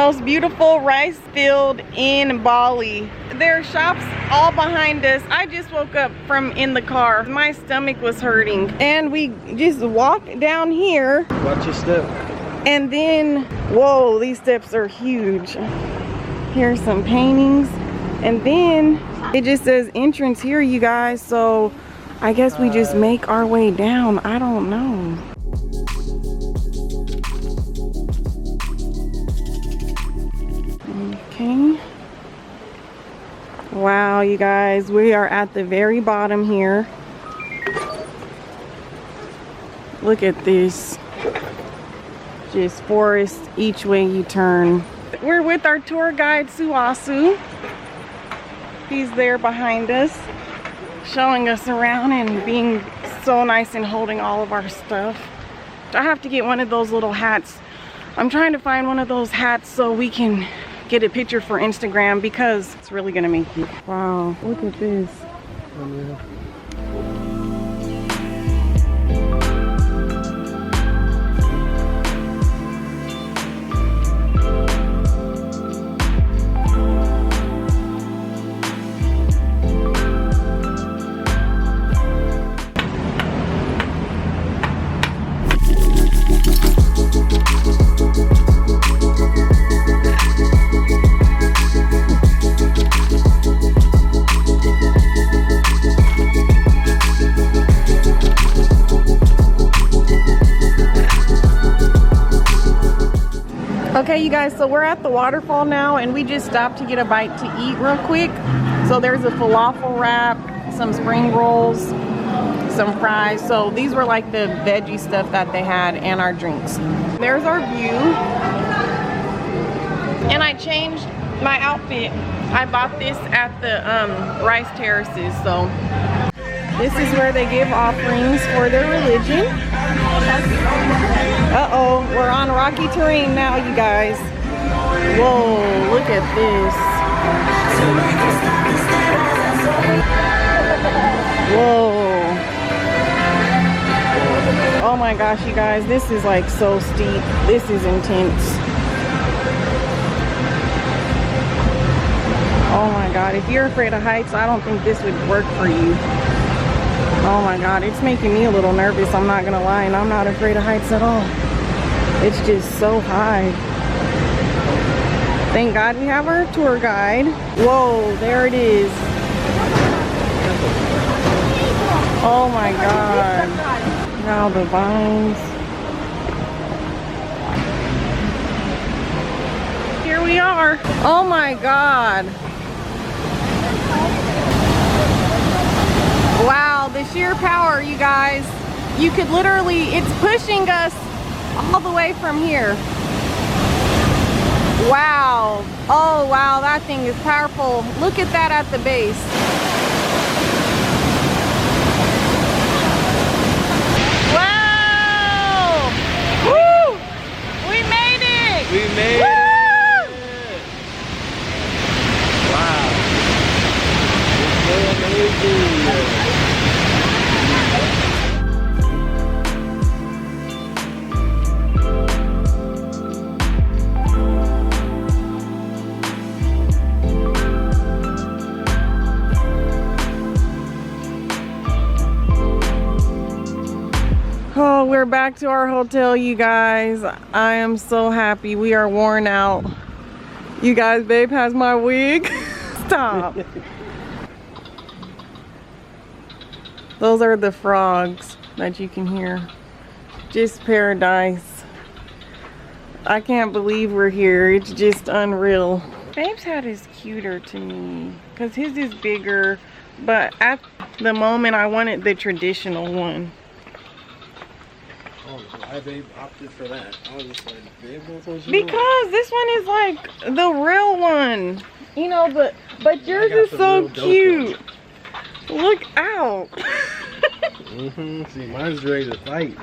most beautiful rice field in Bali. There are shops all behind us. I just woke up from in the car. My stomach was hurting. And we just walked down here. Watch your step. And then, whoa, these steps are huge. Here's some paintings. And then it just says entrance here, you guys. So I guess we just make our way down. I don't know. Okay. Wow, you guys, we are at the very bottom here. Look at this. Just forest each way you turn. We're with our tour guide, Suasu. He's there behind us, showing us around and being so nice and holding all of our stuff. I have to get one of those little hats. I'm trying to find one of those hats so we can get a picture for Instagram because it's really gonna make you. Wow, look at this. Okay, you guys, so we're at the waterfall now and we just stopped to get a bite to eat real quick. So there's a falafel wrap, some spring rolls, some fries. So these were like the veggie stuff that they had and our drinks. There's our view. And I changed my outfit. I bought this at the rice terraces. So this is where they give offerings for their religion. Uh-oh, we're on rocky terrain now, you guys. Whoa, look at this. Whoa. Oh my gosh, you guys, this is like so steep. This is intense. Oh my God, if you're afraid of heights, I don't think this would work for you. Oh my God, it's making me a little nervous, I'm not gonna lie, and I'm not afraid of heights at all. It's just so high. Thank God we have our tour guide. Whoa, there it is. Oh my God. Wow, the vines. Here we are. Oh my God. Wow, the sheer power, you guys. You could literally, it's pushing us all the way from here. Wow. Oh wow, that thing is powerful. Look at that at the base. Wow! Woo! We made it! We made it! Wow. It's so amazing. Oh, we're back to our hotel, you guys. I am so happy. We are worn out. You guys, babe has my wig. Stop. Those are the frogs that you can hear. Just paradise. I can't believe we're here. It's just unreal. Babe's hat is cuter to me because his is bigger, but at the moment I wanted the traditional one. Oh, why babe opted for that? I was just like, babe, that's what you Because this one is like the real one, you know, but yours is so cute. Look out. See, mine's ready to fight.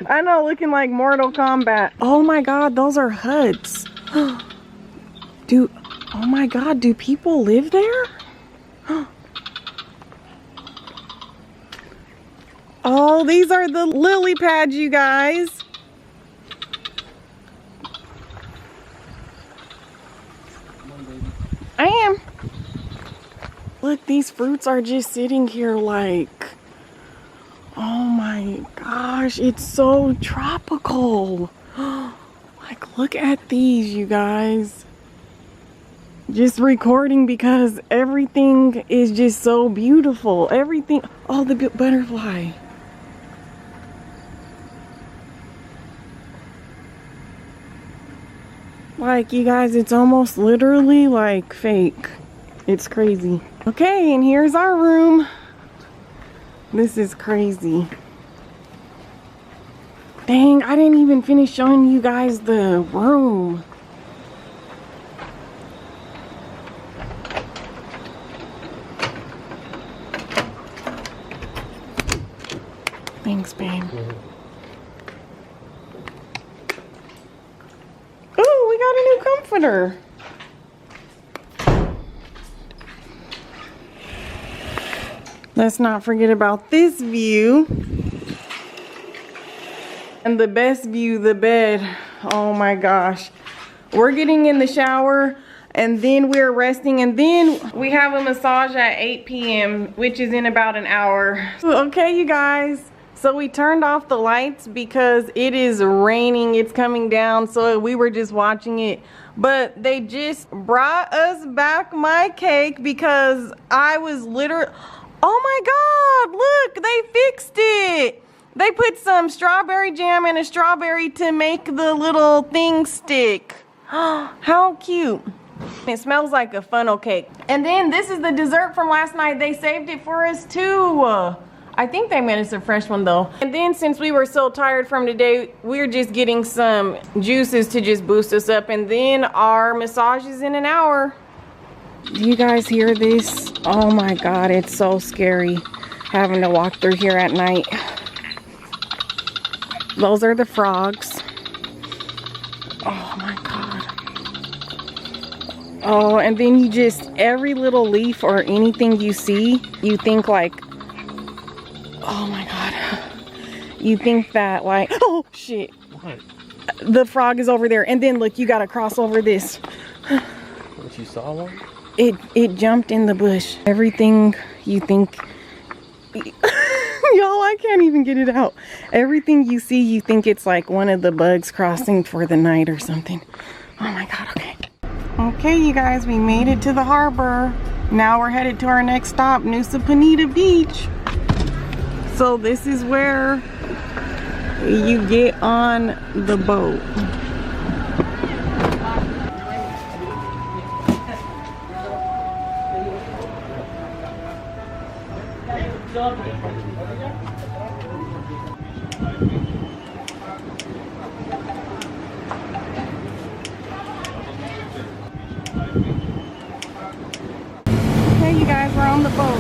I know, looking like Mortal Kombat. Oh my God, those are huts. Oh my God, do people live there? Oh, these are the lily pads, you guys. I am. Look, these fruits are just sitting here like, oh my gosh, it's so tropical. Like, look at these, you guys. Just recording because everything is just so beautiful. Everything, oh, the butterfly. Like, you guys, it's almost literally like fake. It's crazy. Okay, and here's our room. This is crazy. Dang, I didn't even finish showing you guys the room. Thanks, babe. Ooh, we got a new comforter. Let's not forget about this view. And the best view, the bed. Oh my gosh. We're getting in the shower and then we're resting and then we have a massage at 8 p.m. which is in about an hour. Okay, you guys. So we turned off the lights because it is raining. It's coming down. So we were just watching it. But they just brought us back my cake because I was literally... Oh my God, look, they fixed it. They put some strawberry jam and a strawberry to make the little thing stick. How cute. It smells like a funnel cake. And then this is the dessert from last night. They saved it for us too. I think they made us a fresh one though. And then since we were so tired from today, we're just getting some juices to just boost us up. And then our massage is in an hour. Do you guys hear this? Oh my God, it's so scary having to walk through here at night. Those are the frogs. Oh my God. Oh, and then you just, every little leaf or anything you see, you think like, oh my God. You think that like, oh shit. What? The frog is over there. And then look, you gotta cross over this. What, you saw one? It jumped in the bush. Everything you think, y'all, I can't even get it out. Everything you see, you think it's like one of the bugs crossing for the night or something. Oh my God, okay. Okay, you guys, we made it to the harbor. Now we're headed to our next stop, Nusa Penida Beach. So this is where you get on the boat. Okay, you guys, we're on the boat.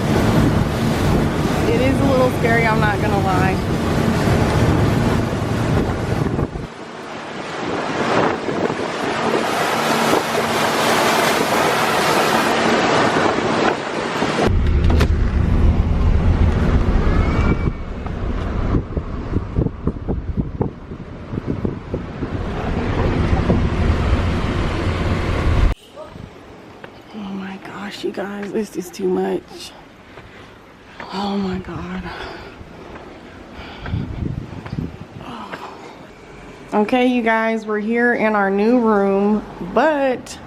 It is a little scary, I'm not gonna lie. You guys, this is too much. Oh my God. Oh. Okay, you guys, we're here in our new room, but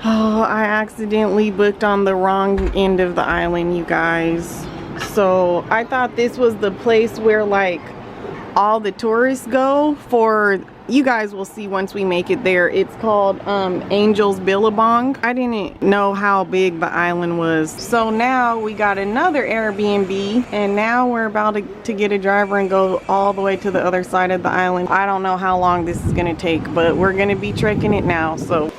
oh, I accidentally booked on the wrong end of the island, you guys. So I thought this was the place where like all the tourists go for. You guys will see once we make it there. It's called Angel's Billabong. I didn't know how big the island was. So now we got another Airbnb and now we're about to get a driver and go all the way to the other side of the island. I don't know how long this is gonna take, but we're gonna be trekking it now, so.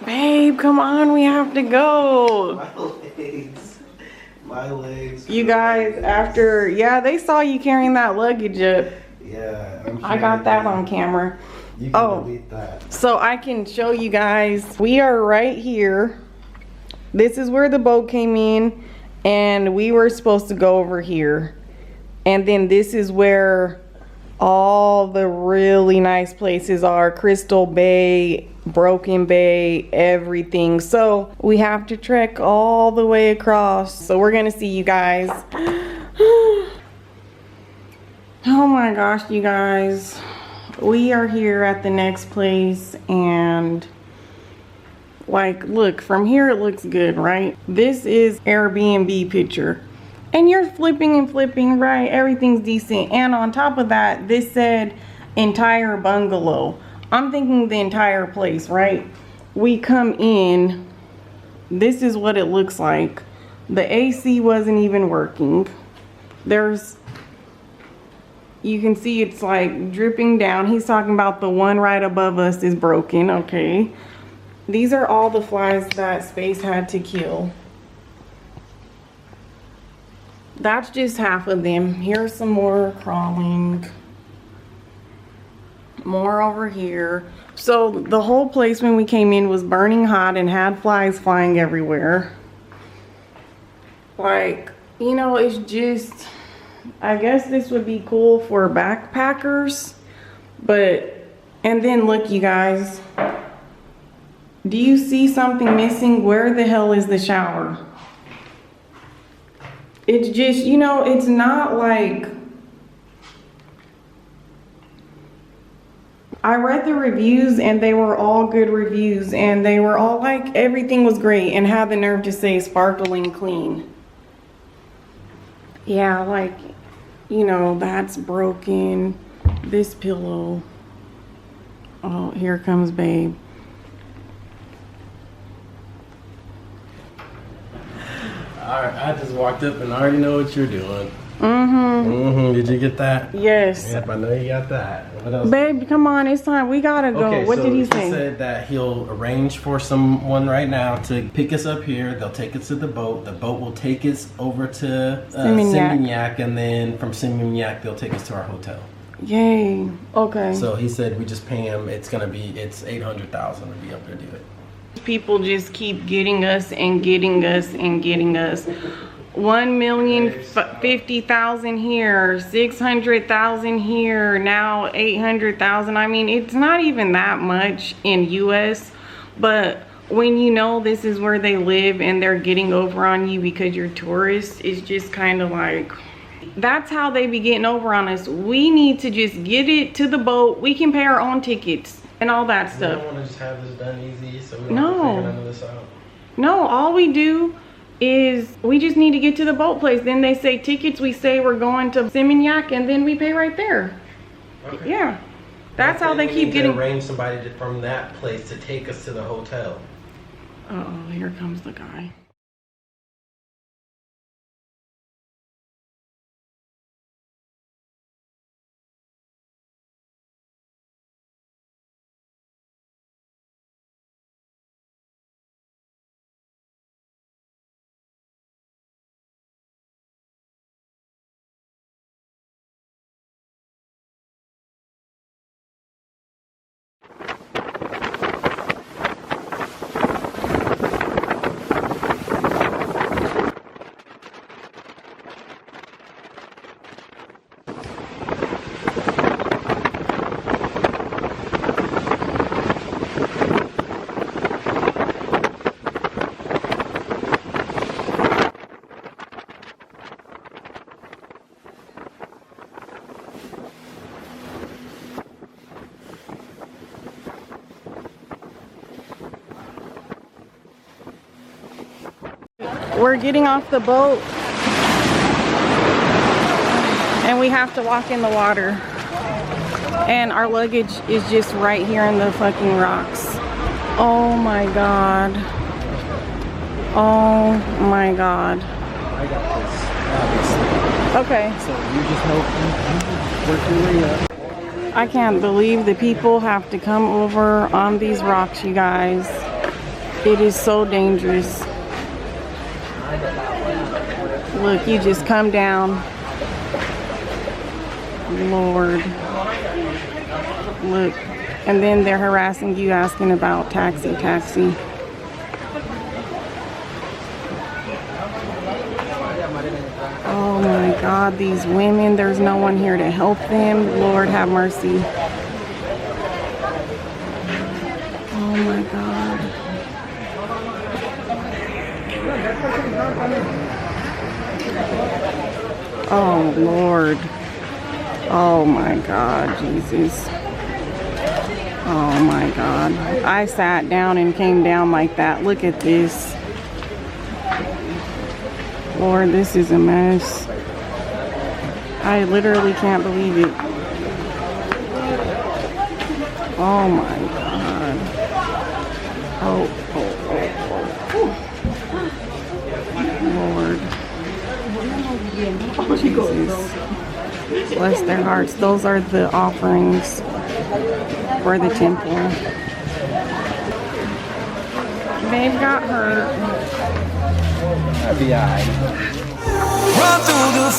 Babe, come on, we have to go. My legs. You guys, after, yeah, they saw you carrying that luggage up. Yeah, I'm sure I got that on camera. You can delete that. So I can show you guys. We are right here. This is where the boat came in and we were supposed to go over here. And then this is where all the really nice places are. Crystal Bay, Broken Bay, everything. So we have to trek all the way across. So we're gonna see you guys. Oh my gosh, you guys. We are here at the next place, and like, look, from here it looks good, right? This is Airbnb picture. And you're flipping and flipping, right? Everything's decent. And on top of that, this said entire bungalow. I'm thinking the entire place, right? We come in, this is what it looks like. The AC wasn't even working. You can see it's like dripping down. He's talking about the one right above us is broken, okay. These are all the flies that space had to kill. That's just half of them. Here's some more crawling. More over here. So the whole place when we came in was burning hot and had flies flying everywhere. Like, you know, it's just, I guess this would be cool for backpackers. But, and then look, you guys. Do you see something missing? Where the hell is the shower? It's just, you know, it's not like, I read the reviews and they were all good reviews, and they were all like everything was great and had the nerve to say sparkling clean. Yeah, like, you know, that's broken. This pillow. Oh, here comes babe. Alright, I just walked up and I already know what you're doing. Did you get that? Yes. Yep, I know you got that. What else? Babe, come on, it's time. We gotta go. Okay, What so did he say? He said that he'll arrange for someone right now to pick us up here. They'll take us to the boat. The boat will take us over to Seminyak, and then from Seminyak they'll take us to our hotel. Yay. Okay. So he said we just pay him. It's $800,000 to be able to do it. People just keep getting us and getting us and getting us. 1,050,000 here, 600,000 here, now 800,000. I mean, it's not even that much in US, but when you know this is where they live and they're getting over on you because you're tourists, it's just kind of like, that's how they be getting over on us. We need to just get it to the boat. We can pay our own tickets and all that stuff. We don't want to just have this done easy, so we don't have to figure none of this out. No, all we do is we just need to get to the boat place. Then they say tickets, we say we're going to Seminyak, and then we pay right there. Okay. Yeah, that's how they keep getting. Arrange somebody from that place to take us to the hotel. Uh-oh, here comes the guy. We're getting off the boat and we have to walk in the water, and our luggage is just right here in the fucking rocks. Oh my god. Oh my god. I got this, obviously. Okay. So you just hope you work your way up. I can't believe the people have to come over on these rocks, you guys. It is so dangerous. Look, you just come down. Lord. Look. And then they're harassing you, asking about taxi. Oh my God, these women, there's no one here to help them. Lord have mercy. Oh my God. Oh Lord. Oh my God, Jesus. Oh my God. I sat down and came down like that. Look at this. Lord, this is a mess. I literally can't believe it. Oh my God. Oh. Lord. Jesus. Bless their hearts. Those are the offerings for the temple. They've got hurt. Run through the